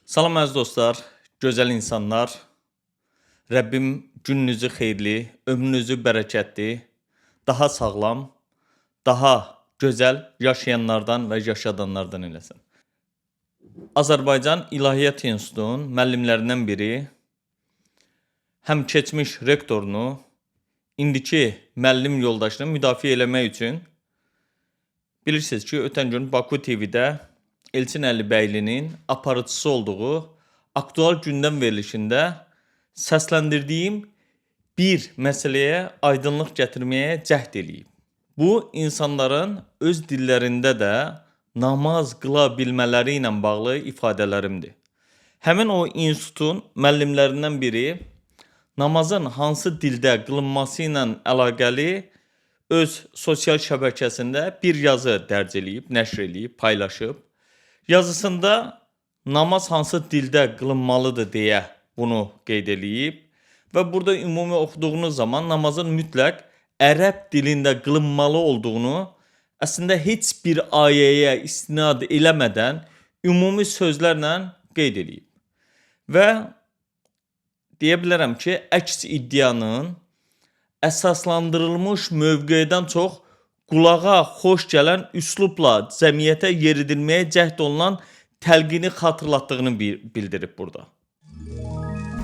Salam əziz dostlar, gözəl insanlar. Rəbbim gününüzü xeyirli, ömrünüzü bərəkətli, daha sağlam, daha gözəl yaşayanlardan və yaşadanlardan eləsin. Azərbaycan İlahiyyat İnstitutunun müəllimlərindən biri, həm keçmiş rektorunu, indiki müəllim yoldaşını müdafiə eləmək üçün bilirsiniz ki, ötən gün Baku TV-də Elçin Əlibəylinin aparıcısı olduğu aktual gündəm verilişində səsləndirdiyim bir məsələyə aydınlıq gətirməyə cəhd eləyib. Bu, insanların öz dillərində də namaz qıla bilmələri ilə bağlı ifadələrimdir. Həmin o institutun müəllimlərindən biri namazın hansı dildə qılınması ilə əlaqəli öz sosial şəbəkəsində bir yazı dərc eləyib, nəşr eləyib, paylaşıb. Yazısında namaz hansı dildə qılınmalıdır deyə bunu qeyd eləyib və burada ümumi oxuduğunuz zaman namazın mütləq ərəb dilində qılınmalı olduğunu əslində heç bir ayəyə istinad eləmədən ümumi sözlərlə qeyd eləyib. Və deyə bilərəm ki, əks iddianın əsaslandırılmış mövqedən çox qulağa xoş gələn üslubla cəmiyyətə yeridilməyə cəhd olunan təlqini xatırlatdığını bildirib burada.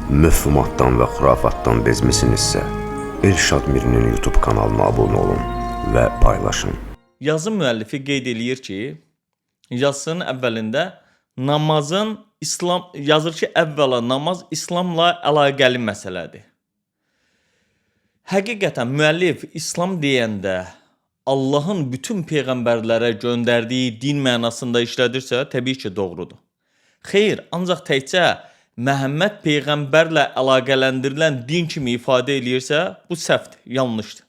Məfhumatdan və xurafatdan bezmisinizsə, Elşad Mirinin YouTube kanalına abunə olun və paylaşın. Yazı müəllifi qeyd eləyir ki, yazısının əvvəlində yazır ki, əvvəla namaz İslamla əlaqəli məsələdir. Həqiqətən müəllif İslam deyəndə Allahın bütün peyğəmbərlərə göndərdiyi din mənasında işlədirsə, təbii ki, doğrudur. Xeyr, ancaq təkcə Məhəmməd peyğəmbərlə əlaqələndirilən din kimi ifadə eləyirsə, bu səhvdir, yanlışdır.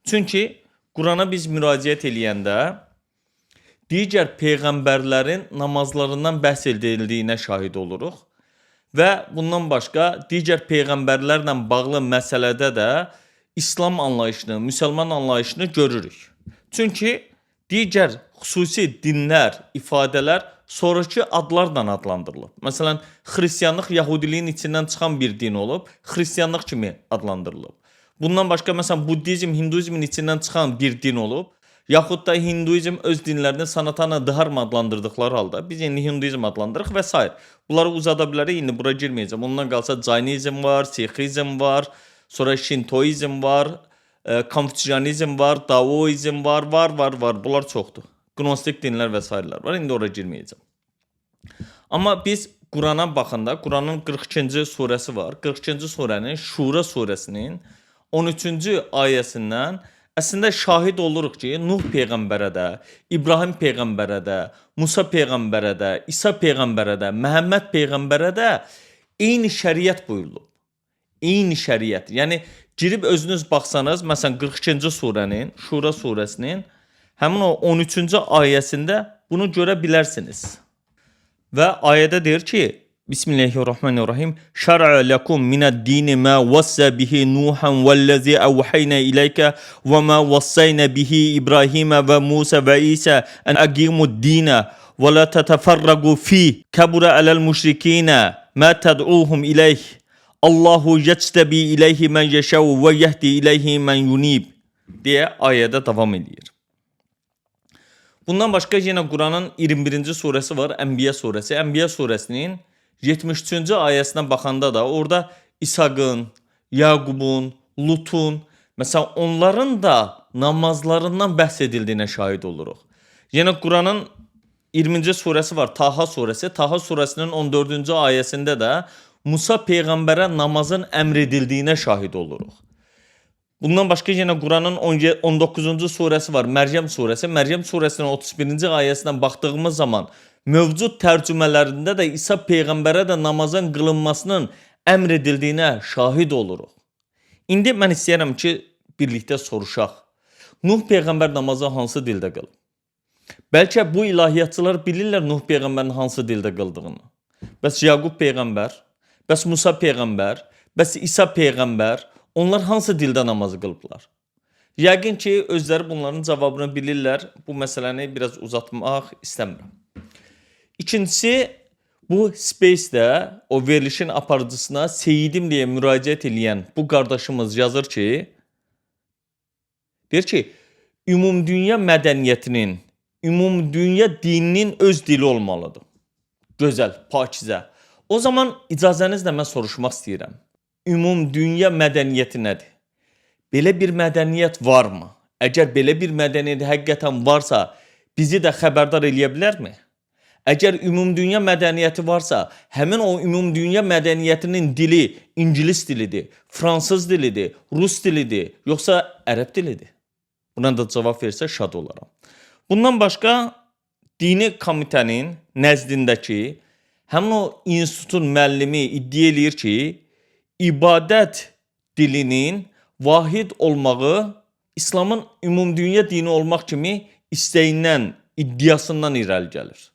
Çünki Qurana biz müraciət eləyəndə digər peyğəmbərlərin namazlarından bəhs edildiyinə şahid oluruq və bundan başqa digər peyğəmbərlərlə bağlı məsələdə də İslam anlayışını, müsəlman anlayışını görürük. Çünki digər xüsusi dinlər, ifadələr sonraki adlarla adlandırılıb. Məsələn, xristianlıq yahudiliyin içindən çıxan bir din olub, xristianlıq kimi adlandırılıb. Bundan başqa, məsələn, buddizm, hinduizmin içindən çıxan bir din olub, yaxud da hinduizm öz dinlərini sanatana dharma adlandırdıqları halda biz indi hinduizm adlandırıq və s. Bunları uzada bilərik, indi bura girməyəcəm. Ondan qalsa Jainizm var, Sikhizm var, sonra Şintoizm var, Konfüçyanizm var, Daoizm var. Bunlar çoxdur. Gnostik dinlər və s. var. İndi oraya girməyəcəm. Amma biz Qurana baxanda, Quranın 42-ci surəsi var. 42-ci surənin Şura surəsinin 13-cü ayəsindən əslində şahid oluruq ki, Nuh peyğəmbərə də, İbrahim peyğəmbərə də, Musa peyğəmbərə də, İsa peyğəmbərə də, Məhəmməd peyğəmbərə də eyni şəriət buyurulub. Eyni şəriət. Yəni girib özünüz baxsanız, məsələn 42-ci surənin, Şura surəsinin həmin o 13-cü ayəsində bunu görə bilərsiniz. Və ayədə deyir ki, Bismillahirrahmanirrahim. Şər'a lakum minəd-dini ma vassa bihi Nuhan vəllazi əvhayna ilayka və ma vassayna bihi İbrahim və Musa və İsa an aqimud-dina və la tatafarraqu fi kabura alal-müşrikina ma tad'uhum ilayh. Allahu yectebi ileyhi men yeşev ve yehdi ileyhi men yunib deyə ayədə davam edir. Bundan başqa yenə Quranın 21-ci surəsi var, Ənbiya surəsi. Ənbiya surəsinin 73-cü ayəsinə baxanda da orada İsaqın, Yaqubun, Lutun, məsələn onların da namazlarından bəhs edildiyinə şahid oluruq. Yenə Quranın 20-ci surəsi var, Taha surəsi. Taha surəsinin 14-cü ayəsində də Musa peyğəmbərə namazın əmr edildiyinə şahid oluruq. Bundan başqa yenə Quranın 19-cu surəsi var, Məryəm surəsi. Məryəm surəsinin 31-ci ayəsindən baxdığımız zaman mövcud tərcümələrində də İsa peyğəmbərə də namazın qılınmasının əmr edildiyinə şahid oluruq. İndi mən istəyirəm ki, birlikdə soruşaq. Nuh peyğəmbər namazı hansı dildə qılıb? Bəlkə bu ilahiyyatçılar bilirlər Nuh peyğəmbərin hansı dildə qıldığını. Bəs Yaqub peyğəmbər, bəs Musa peyğəmbər, bəs İsa peyğəmbər, onlar hansı dildə namazı qılıblar? Yəqin ki, özləri bunların cavabını bilirlər. Bu məsələni biraz uzatmaq istəmirəm. İkincisi, Bu Space-də o verilişin aparıcısına Seyidim deyə müraciət edən bu qardaşımız yazır ki, deyir ki, ümumdünya mədəniyyətinin, ümumdünya dininin öz dili olmalıdır. Gözəl, pakizə. O zaman icazənizlə mən soruşmaq istəyirəm. Ümumdünya mədəniyyəti nədir? Belə bir mədəniyyət varmı? Əgər belə bir mədəniyyət həqiqətən varsa, bizi də xəbərdar eləyə bilərmi? Əgər ümumdünya mədəniyyəti varsa, həmin o ümumdünya mədəniyyətinin dili İngilis dilidir, Fransız dilidir, Rus dilidir, yoxsa ərəb dilidir? Buna da cavab versə şad olaram. Bundan başqa, dini komitənin nəzdindəki həmin o institutun müəllimi iddia eləyir ki, ibadət dilinin vahid olmağı İslamın ümumdünya dini olmaq kimi istəyindən, iddiasından irəli gəlir.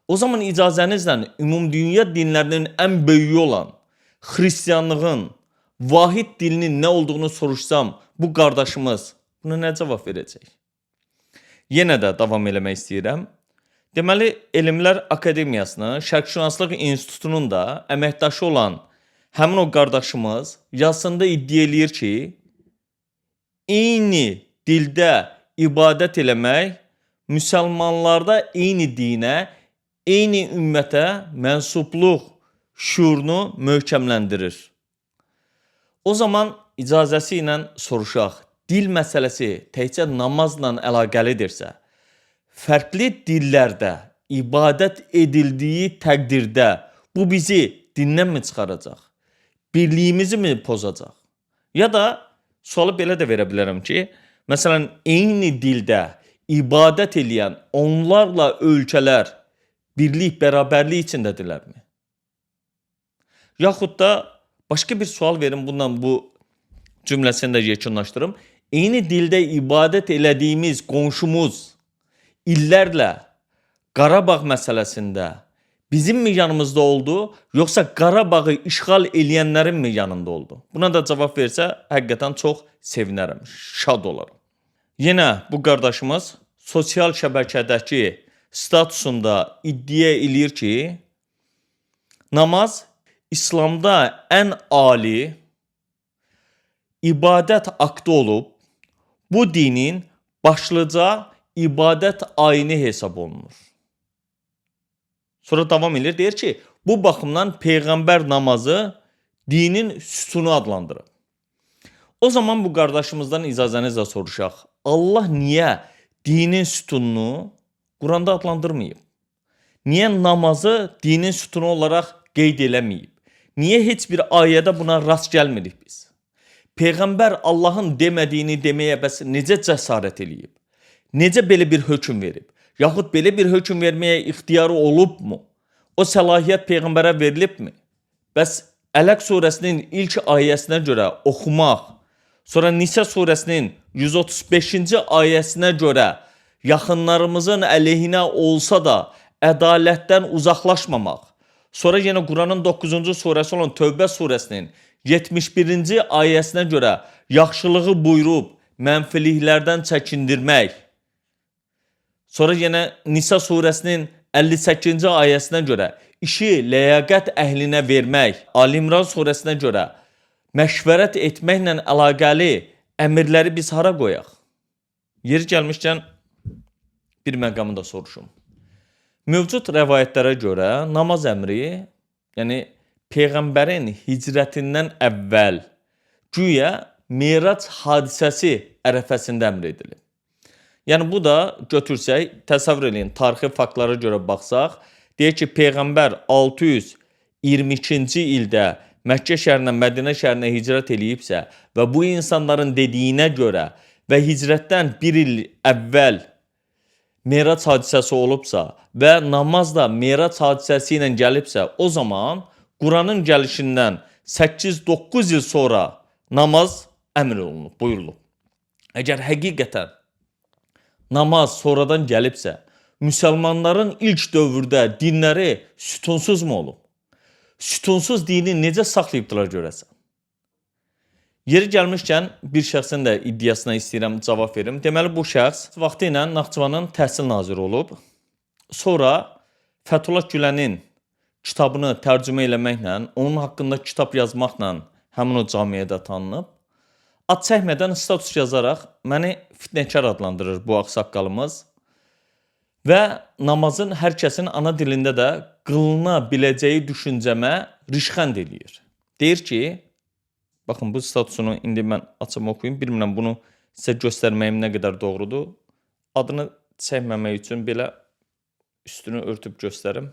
O zaman icazənizlə ümumdünya dinlərinin ən böyüyü olan xristianlığın vahid dilinin nə olduğunu soruşsam, bu qardaşımız buna nə cavab verəcək? Yenə də davam eləmək istəyirəm. Deməli, Elmlər Akademiyasının Şərqşünaslıq İnstitutunun da əməkdaşı olan həmin o qardaşımız yazısında iddia eləyir ki, eyni dildə ibadət eləmək müsəlmanlarda eyni dinə, eyni ümmətə mənsubluq şuurunu möhkəmləndirir. O zaman icazəsi ilə soruşaq, dil məsələsi təkcə namazla əlaqəlidirsə, fərqli dillərdə ibadət edildiyi təqdirdə bu bizi dindən mi çıxaracaq? Birliyimizi mi pozacaq? Ya da sualı belə də verə bilərəm ki, məsələn, eyni dildə ibadət eləyən onlarla ölkələr birlik, bərabərlik içindədirlərmi? Yaxud da başqa bir sual verin, bundan bu cümləsini də yekunlaşdırım. Eyni dildə ibadət elədiyimiz qonşumuz illərlə Qarabağ məsələsində bizim mi yanımızda oldu, yoxsa Qarabağı işğal eləyənlərin mi yanında oldu? Buna da cavab versə, həqiqətən çox sevinərəm, şad olaram. Yenə bu qardaşımız sosial şəbəkədəki statusunda iddia eləyir ki, namaz İslamda ən ali ibadət aktı olub, bu dinin başlıca ibadət ayini hesab olunur. Sonra davam edir, deyir ki, bu baxımdan Peyğəmbər namazı dinin sütunu adlandırır. O zaman bu qardaşımızdan icazənizlə soruşaq. Allah niyə dinin sütununu Quranda adlandırmayıb? Niyə namazı dinin sütunu olaraq qeyd eləməyib? Niyə heç bir ayədə buna rast gəlmirik biz? Peyğəmbər Allahın demədiyini deməyə bəs necə cəsarət eləyib? Necə belə bir hökm verib? Yaxud belə bir hökm verməyə ixtiyarı olubmu? O səlahiyyət Peyğəmbərə verilibmi? Bəs Ələq surəsinin ilk ayəsinə görə oxumaq, sonra Nisa surəsinin 135-ci ayəsinə görə yaxınlarımızın əleyhinə olsa da ədalətdən uzaqlaşmamaq, sonra yenə Quranın 9-cu surəsi olan Tövbə surəsinin 71-ci ayəsinə görə yaxşılığı buyurub mənfiliklərdən çəkindirmək, sonra yenə Nisa surəsinin 58-ci ayəsinə görə işi ləyaqət əhlinə vermək, Ali İmran surəsinə görə məşvərət etməklə əlaqəli əmrləri biz hara qoyaq? Yeri gəlmişkən bir məqamı da soruşum. Mövcud rəvayətlərə görə namaz əmri, yəni Peyğəmbərin hicrətindən əvvəl güya Mirac hadisəsi ərəfəsində əmr edilib. Yəni bu da götürsək, təsəvvür edin, tarixi faktlara görə baxsaq, deyək ki, Peyğəmbər 622-ci ildə Məkkə şəhərindən Mədinə şəhərinə hicrət eləyibsə və bu insanların dediyinə görə və hicrətdən bir il əvvəl Mirac hadisəsi olubsa və namaz da Mirac hadisəsi ilə gəlibsə, o zaman Quranın gəlişindən 8-9 il sonra namaz əmr olunub, buyurulub. Əgər həqiqətən namaz sonradan gəlibsə, müsəlmanların ilk dövrdə dinləri sütunsuz mu olub? Sütunsuz dini necə saxlayıbdılar görəsən? Yeri gəlmişkən bir şəxsin də iddiasına istəyirəm cavab verim. Deməli bu şəxs vaxtı ilə Naxçıvanın təhsil naziri olub. Sonra Fəthullah Gülənin kitabını tərcümə eləməklə, onun haqqında kitab yazmaqla həmin o camiyə də tanınıb. Ad çəkmədən status yazaraq məni fitnəkar adlandırır bu ağsaqqalımız. Və namazın hər kəsin ana dilində də qılına biləcəyi düşüncəmə rişxənd eləyir. Deyir ki, baxın bu statusunu indi mən açım oxuyum. Bilmirəm bunu sizə göstərməyim nə qədər doğrudur. Adını çəkməmək üçün belə üstünü örtüb göstərim.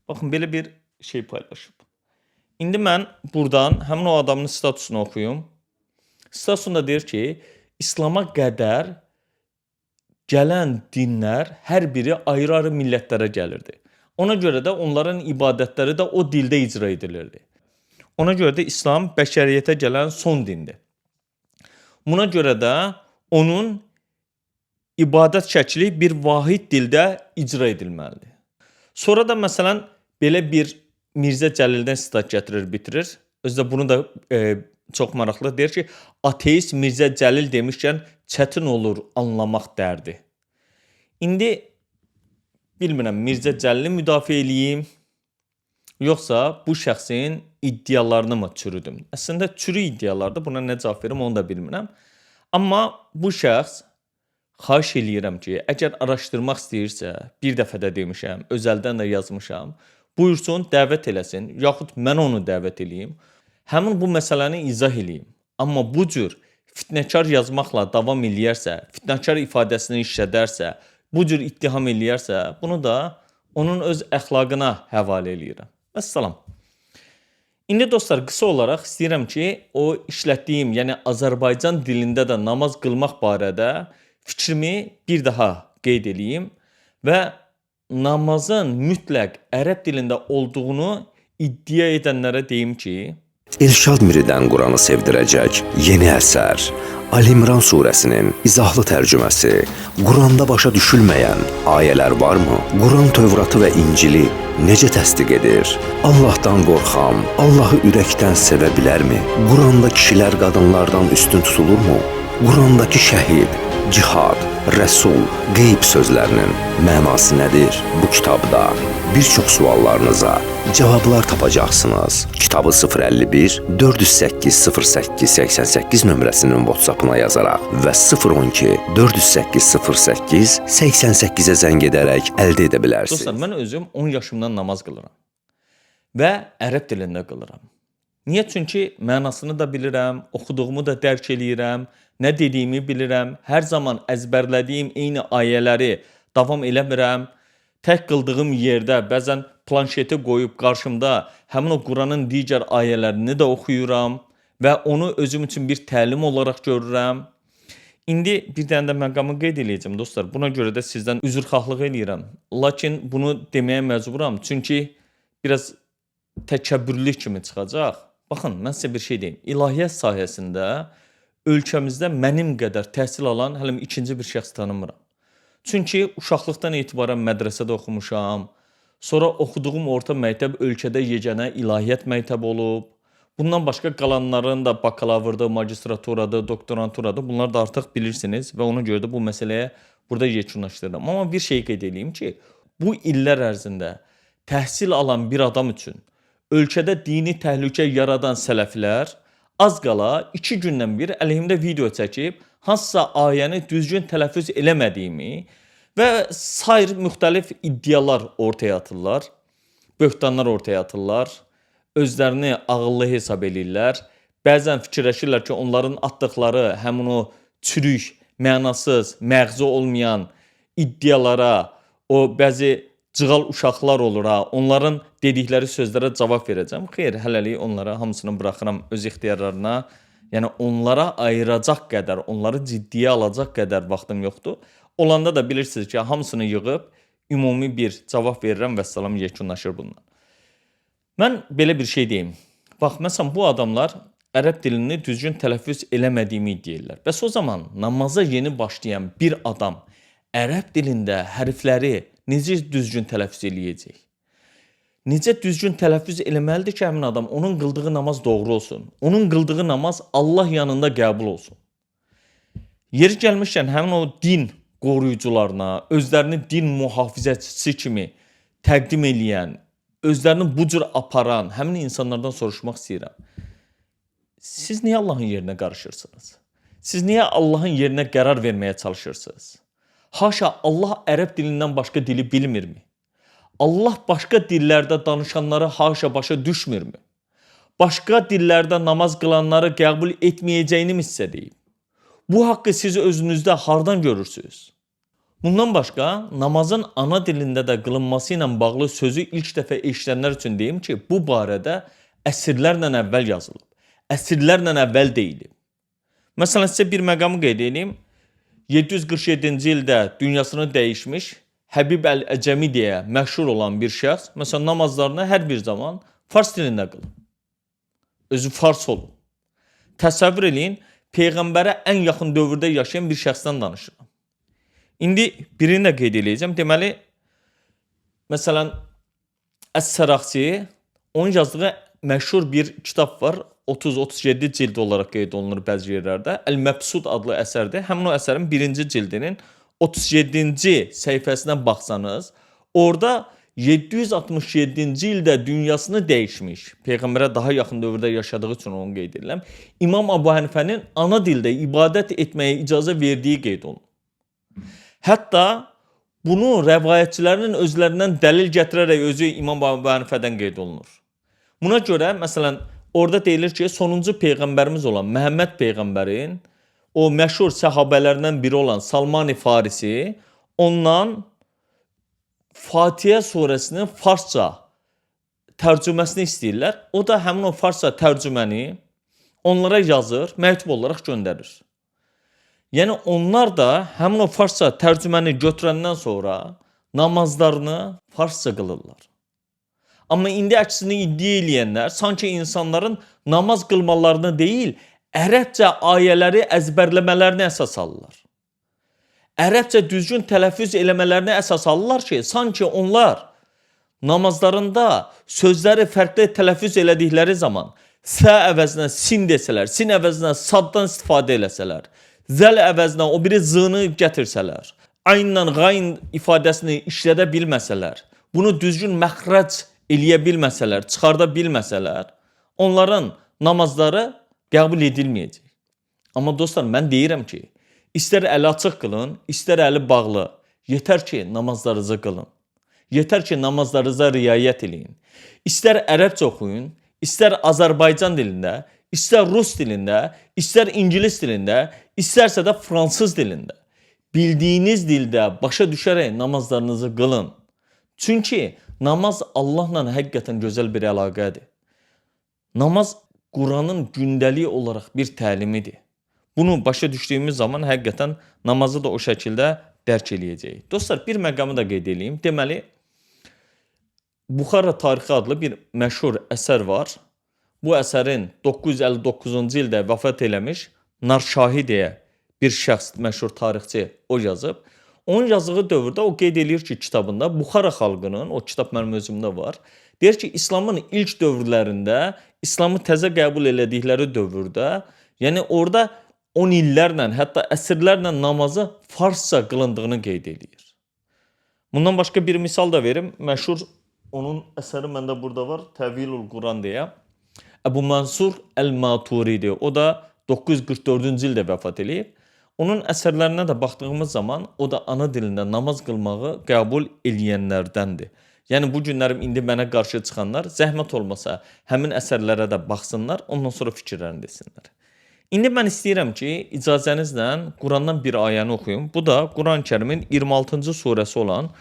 Baxın belə bir şey paylaşıb. İndi mən buradan həmin o adamın statusunu oxuyum. Statusunda deyir ki, İslama qədər gələn dinlər hər biri ayrı-ayrı millətlərə gəlirdi. Ona görə də onların ibadətləri də o dildə icra edilirdi. Ona görə də İslam bəşəriyyətə gələn son dindir. Buna görə də onun ibadət şəkli bir vahid dildə icra edilməlidir. Sonra da məsələn belə bir Mirzə Cəlildən sitat gətirir, bitirir. Özdə bunu da çox maraqlı deyir ki, ateist Mirzə Cəlil demişkən çətin olur anlamaq dərdi. İndi bilmirəm Mirzə Cəlili müdafiə eləyim, yoxsa bu şəxsin iddialarını mı çürüdüm? Əslində çürü iddialardır, buna nə cavab verim onu da bilmirəm. Amma bu şəxs xahiş eləyirəm ki, əgər araşdırmaq istəyirsə, bir dəfə də demişəm, özəldən də yazmışam, buyursun, dəvət eləsin, yaxud mən onu dəvət eləyim. Həmin bu məsələni izah eləyim. Amma bu cür fitnəkar yazmaqla davam eləyərsə, fitnəkar ifadəsini işlədərsə, bu cür ittiham eləyərsə, bunu da onun öz əxlaqına həvalə eləyirəm. Vəssalam. İndi dostlar, qısa olaraq istəyirəm ki, o işlətdiyim, yəni Azərbaycan dilində də namaz qılmaq barədə fikrimi bir daha qeyd eləyim və namazın mütləq ərəb dilində olduğunu iddia edənlərə deyim ki, İrşad Miridən Quranı sevdirəcək yeni əsər, Ali İmran surəsinin izahlı tərcüməsi, Quranda başa düşülməyən ayələr varmı? Quran Tövratı və İncili necə təsdiq edir? Allahdan qorxam, Allahı ürəkdən sevə bilərmi? Quranda kişilər qadınlardan üstün tutulurmu? Qurandakı şəhid, cihad, rəsul, qeyb sözlərinin mənası nədir? Bu kitabda bir çox suallarınıza cavablar tapacaqsınız. Kitabı 051 408 08 88 nömrəsinin WhatsApp-ına yazaraq və 012 408 08 88-ə zəng edərək əldə edə bilərsiniz. Dostlar, mən özüm 10 yaşımdan namaz qılıram və ərəb dilində qılıram. Niyə? Çünki mənasını da bilirəm, oxuduğumu da dərk eləyirəm, nə dediyimi bilirəm, hər zaman əzbərlədiyim eyni ayələri davam eləmirəm. Tək qıldığım yerdə bəzən planşeti qoyub qarşımda həmin o Quranın digər ayələrini də oxuyuram və onu özüm üçün bir təlim olaraq görürəm. İndi bir dənə də məqamı qeyd eləyəcəm dostlar. Buna görə də sizdən üzrxahlıq eləyirəm. Lakin bunu deməyə məcburam. Çünki biraz təkəbbürlü kimi çıxacaq. Baxın, mən sizə bir şey deyim. İlahiyyat sahəsində ölkəmizdə mənim qədər təhsil alan hələ ikinci bir şəxs tanımıram. Çünki uşaqlıqdan etibarən mədrəsədə oxumuşam. Sonra oxuduğum orta məktəb ölkədə yeganə ilahiyyat məktəbi olub. Bundan başqa qalanların da bakalavrdır, magistraturadır, doktoranturadır. Bunlar da artıq bilirsiniz və ona görə də bu məsələyə burada yekunlaşdırıram. Amma bir şey qeyd edeyim ki, bu illər ərzində təhsil alan bir adam üçün ölkədə dini təhlükə yaradan sələflər az qala 2 gündən bir əleyhimdə video çəkib hansısa ayəni düzgün tələffüz eləmədiyimi və sair müxtəlif iddialar ortaya atırlar, böhtanlar ortaya atırlar, özlərini ağıllı hesab eləyirlər. Bəzən fikirləşirlər ki, onların atdıqları həmin o çürük, mənasız, məğzi olmayan iddialara, o bəzi cığal uşaqlar olur ha, onların dedikləri sözlərə cavab verəcəm. Xeyr, hələlik onlara hamısını buraxıram öz ixtiyarlarına. Yəni onlara ayıracaq qədər, onları ciddiyə alacaq qədər vaxtım yoxdur. Olanda da bilirsiniz ki, hamısını yığıb ümumi bir cavab verirəm və salam yekunlaşır bundan. Mən belə bir şey deyim. Bax, məsələn, bu adamlar ərəb dilini düzgün tələffüz eləmədiyimi iddiayırlar. Bəs o zaman namaza yeni başlayan bir adam ərəb dilində hərfləri necə düzgün tələffüz eləyəcək? Necə düzgün tələffüz eləməlidir ki, həmin adam onun qıldığı namaz doğru olsun. Onun qıldığı namaz Allah yanında qəbul olsun. Yeri gəlmişkən həmin o din qoruyucularına, özlərini din mühafizəçisi kimi təqdim eləyən özlərini bu cür aparan həmin insanlardan soruşmaq istəyirəm. Siz niyə Allahın yerinə qarışırsınız? Siz niyə Allahın yerinə qərar verməyə çalışırsınız? Haşa, Allah ərəb dilindən başqa dili bilmirmi? Allah başqa dillərdə danışanları haşa başa düşmürmü? Başqa dillərdə namaz qılanları qəbul etməyəcəyini mi sizə deyib? Bu haqqı siz özünüzdə hardan görürsünüz? Bundan başqa, namazın ana dilində də qılınması ilə bağlı sözü ilk dəfə eşidənlər üçün deyim ki, bu barədə əsrlərlə əvvəl yazılıb. Əsrlərlə əvvəl deyilib. Məsələn, sizə bir məqamı qeyd edeyim. 747-ci ildə dünyasını dəyişmiş Həbib Əl-Əcəmi deyə məşhur olan bir şəxs, məsələn, namazlarını hər bir zaman fars dilində qılıb. Özü fars olub. Təsəvvür eləyin, Peyğəmbərə ən yaxın dövrdə yaşayan bir şəxsdən danışıram. İndi birini də qeyd edəcəm. Deməli, məsələn, Əs-Səraqsi, onun yazdığı məşhur bir kitab var. 30-37 cild olaraq qeyd olunur bəzi yerlərdə. Əl-Məbsud adlı əsərdir. Həmin o əsərin 1-ci cildinin 37-ci səhifəsinə baxsanız, orada 767-ci ildə dünyasını dəyişmiş, Peyğəmbərə daha yaxın dövrdə yaşadığı üçün onu qeyd edirəm, İmam Əbu Hənifənin ana dildə ibadət etməyə icazə verdiyi qeyd olunur. Hətta bunu rəvayətçilərin özlərindən dəlil gətirərək özü İmam Əbu Hənifədən qeyd olunur. Buna görə, məsələn, orada deyilir ki, sonuncu Peyğəmbərimiz olan Məhəmməd Peyğəmbərin o məşhur səhabələrindən biri olan Salman-ı Farisi ondan Fatihə surəsinin farsça tərcüməsini istəyirlər. O da həmin o farsça tərcüməni onlara yazır, məktub olaraq göndərir. Yəni onlar da həmin o farsça tərcüməni götürəndən sonra namazlarını farsça qılırlar. Amma indi əksini iddia eləyənlər sanki insanların namaz qılmalarını deyil, ərəbcə ayələri əzbərləmələrini əsas alırlar. Ərəbcə düzgün tələffüz eləmələrini əsas alırlar ki, sanki onlar namazlarında sözləri fərqli tələffüz elədikləri zaman sə əvəzinə sin desələr, sin əvəzinə saddan istifadə eləsələr, zəl əvəzinə o biri zını gətirsələr, aynla qayn ifadəsini işlədə bilməsələr, bunu düzgün məxrəc eləyə bilməsələr, çıxarda bilməsələr, onların namazları qəbul edilməyəcək. Amma dostlar, mən deyirəm ki, İstər əli açıq qılın, istər əli bağlı. Yetər ki, namazlarınızı qılın. Yetər ki, namazlarınıza riayət eləyin. İstər ərəbcə oxuyun, istər Azərbaycan dilində, istər rus dilində, istər ingilis dilində, istərsə də fransız dilində. Bildiyiniz dildə başa düşərək namazlarınızı qılın. Çünki namaz Allahla həqiqətən gözəl bir əlaqədir. Namaz Quranın gündəlik olaraq bir təlimidir. Bunu başa düşdüyümüz zaman həqiqətən namazı da o şəkildə dərk eləyəcəyik. Dostlar, bir məqamı da qeyd edeyim. Deməli, Buxara tarixi adlı bir məşhur əsər var. Bu əsərin 959-cu ildə vəfat eləmiş Narşahi deyə bir şəxs, məşhur tarixçi o yazıb. Onun yazdığı dövrdə o qeyd eləyir ki, kitabında Buxara xalqının, o kitab mənim özümdə var, deyir ki, İslamın ilk dövrlərində, İslamı təzə qəbul elədikləri dövrdə, yəni orada 10 illərlə, hətta əsrlərlə namazı farsça qılındığını qeyd edir. Bundan başqa bir misal da verim. Məşhur onun əsəri məndə burada var. Təvilül Quran deyə. Əbu Mansur Əl-Maturidi. O da 944-cü ildə vəfat eləyib. Onun əsərlərinə də baxdığımız zaman o da ana dilində namaz qılmağı qəbul eləyənlərdəndir. Yəni bu günlərim indi mənə qarşı çıxanlar zəhmət olmasa həmin əsərlərə də baxsınlar, ondan sonra fikirlərini desinlər. İndi mən istəyirəm ki, icazənizlə Qurandan bir ayəni oxuyum. Bu da Quran-Kərimin 26-cı surəsi olan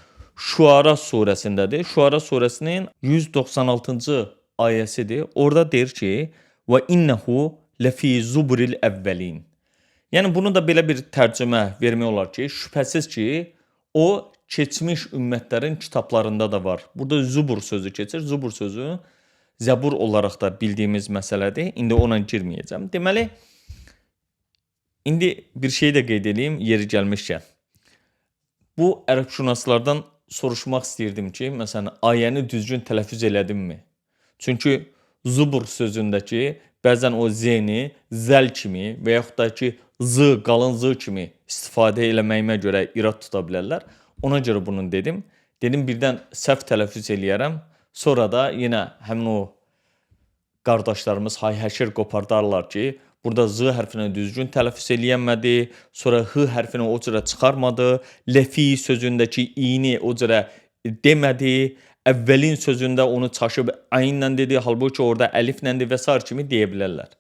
Şuara surəsindədir. Şuara surəsinin 196-cı ayəsidir. Orada deyir ki, və innəhu ləfi zuburil əvvəlin. Yəni bunu da belə bir tərcümə vermək olar ki, şübhəsiz ki, o keçmiş ümmətlərin kitablarında da var. Burada zubur sözü keçir. Zubur sözü zəbur olaraq da bildiyimiz məsələdir. İndi ona girməyəcəm. Deməli, İndi bir şey də qeyd edeyim, yeri gəlmişkən. Bu ərəbşünaslardan soruşmaq istəyirdim ki, məsələn, ayəni düzgün tələffüz elədimmi? Çünki zubur sözündəki bəzən o z-ni zəl kimi və yaxud da ki, z, qalın z kimi istifadə eləməyimə görə irad tuta bilərlər. Ona görə bunu dedim. Dedim, birdən səhv tələffüz eləyərəm, Sonra da yenə həmin o qardaşlarımız hay-həşir qopardarlar ki, burada Z hərfini düzgün tələffüz eləyənmədi, sonra H hərfini o cürə çıxarmadı, ləfi sözündəki i-ni o cürə demədi, əvvəlin sözündə onu çaşıb aynlə dedi, halbuki orada əlifləndir və s. kimi deyə bilərlər.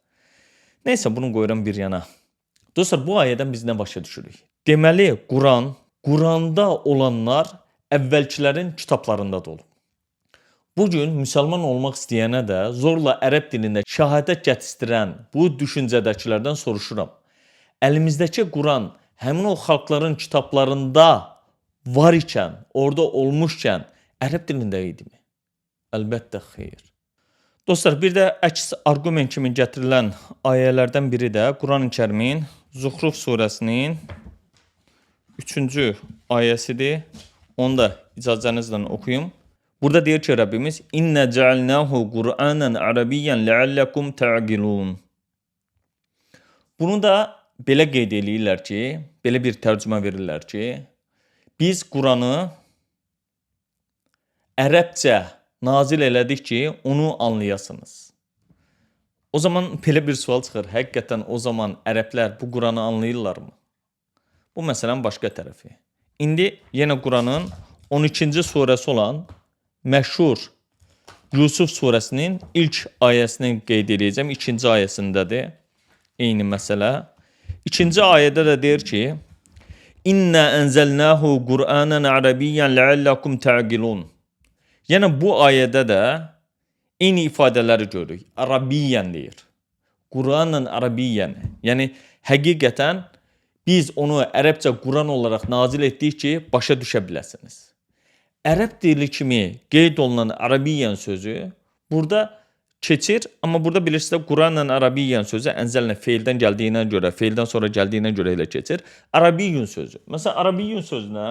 Neysə, bunu qoyuram bir yana. Dostlar, bu ayədən biz nə başa düşürük? Deməli, Quranda olanlar əvvəlkilərin kitablarında da olub. Bugün müsəlman olmaq istəyənə də zorla ərəb dilində şəhadət gətirən bu düşüncədəkilərdən soruşuram. Əlimizdəki Quran həmin o xalqların kitablarında var ikən, orada olmuşkən ərəb dilində idimi? Əlbəttə xeyr. Dostlar, bir də əks arqument kimi gətirilən ayələrdən biri də Quran-ı Kərimin Zuhruf surəsinin 3-cü ayəsidir. Onu da icazənizlə oxuyum. Burada deyir ki, Rəbbimiz İnnə cəalnəhu Qur'anən ərəbiyyən ləalləkum təqilun. Bunu da belə qeyd eləyirlər ki, belə bir tərcümə verirlər ki, biz Quranı ərəbcə nazil elədik ki, onu anlayasınız. O zaman belə bir sual çıxır. Həqiqətən o zaman ərəblər bu Quranı anlayırlarmı? Bu məsələnin başqa tərəfi. İndi yenə Quranın 12-ci surəsi olan məşhur Yusuf surəsinin ilk ayəsini qeyd edəcəm. 2-ci ayəsindədir. Eyni məsələ. 2-ci ayədə də deyir ki, İnnə ənzəlnəhu Qur'anən ərəbiyyən ləalləkum təqilun. Yəni bu ayədə də eyni ifadələri görürük. Ərəbiyyən deyir. Qur'anən ərəbiyyən. Yəni həqiqətən biz onu ərəbcə Quran olaraq nazil etdik ki, başa düşə biləsiniz. Ərəb dili kimi qeyd olunan Ərəbiyyən sözü burada keçir, amma burada bilirsiniz Quranla Ərəbiyyən sözü ənzəlnə feildən gəldiyinə görə, feildən sonra gəldiyinə görə elə keçir. Ərəbiyyün sözü. Məsələn, Ərəbiyyün sözünə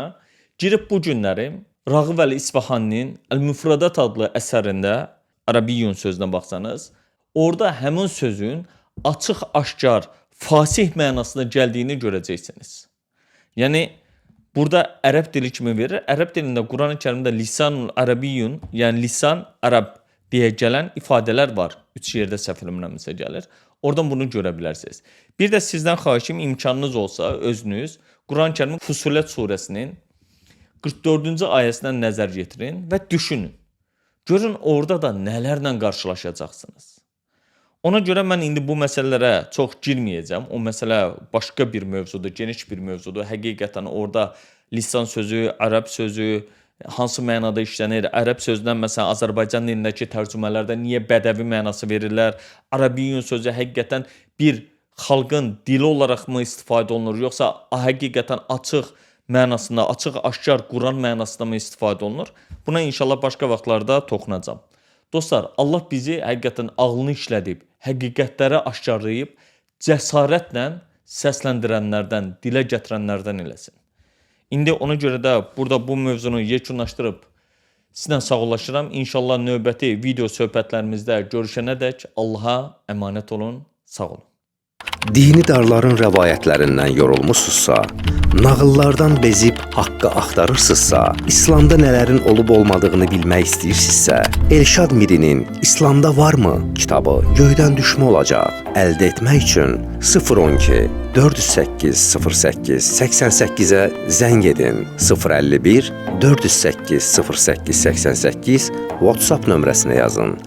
girib bu günləri Rağib Əl-İsfahaninin Əl-Müfradat adlı əsərində Ərəbiyyün sözünə baxsanız, orada həmin sözün açıq-aşkar, fasih mənasına gəldiyini görəcəksiniz. Yəni burada ərəb dili kimi verir. Ərəb dilində Quran-ı Kərimdə lisanul ərəbiyyun, yəni lisan ərəb deyə gələn ifadələr var. 3 yerdə səhv eləmirəmsə gəlir. Oradan bunu görə bilərsiniz. Bir də sizdən xahişim, imkanınız olsa özünüz Quran-ı Kərimin Fusilət surəsinin 44-cü ayəsindən nəzər yetirin və düşünün. Görün orada da nələrlə qarşılaşacaqsınız. Ona görə mən indi bu məsələlərə çox girməyəcəm. O məsələ başqa bir mövzudur, geniş bir mövzudur. Həqiqətən orada lisan sözü, ərəb sözü hansı mənada işlənir? Ərəb sözündən məsələn Azərbaycan dilindəki tərcümələrdə niyə bədəvi mənası verirlər? Ərəbiyyün sözü həqiqətən bir xalqın dili olaraqmı istifadə olunur, yoxsa həqiqətən açıq mənasında, açıq-aşkar Quran mənasında mı istifadə olunur? Buna inşallah başqa vaxtlarda toxunacağam. Dostlar, Allah bizi həqiqətən ağlını işlədib, həqiqətləri aşkarlayıb, cəsarətlə səsləndirənlərdən, dilə gətirənlərdən eləsin. İndi ona görə də burada bu mövzunu yekunlaşdırıb sizlə sağollaşıram. İnşallah növbəti video söhbətlərimizdə görüşənədək Allaha əmanət olun, sağ olun. Dini darların rəvayətlərindən yorulmusunuzsa, nağıllardan bezib haqqı axtarırsınızsa, İslamda nələrin olub-olmadığını bilmək istəyirsinizsə, Elşad Mirinin İslamda varmı kitabı göydən düşmə olacaq. Əldə etmək üçün 012 408 08 88-ə zəng edin. 051 408 08 88 WhatsApp nömrəsinə yazın.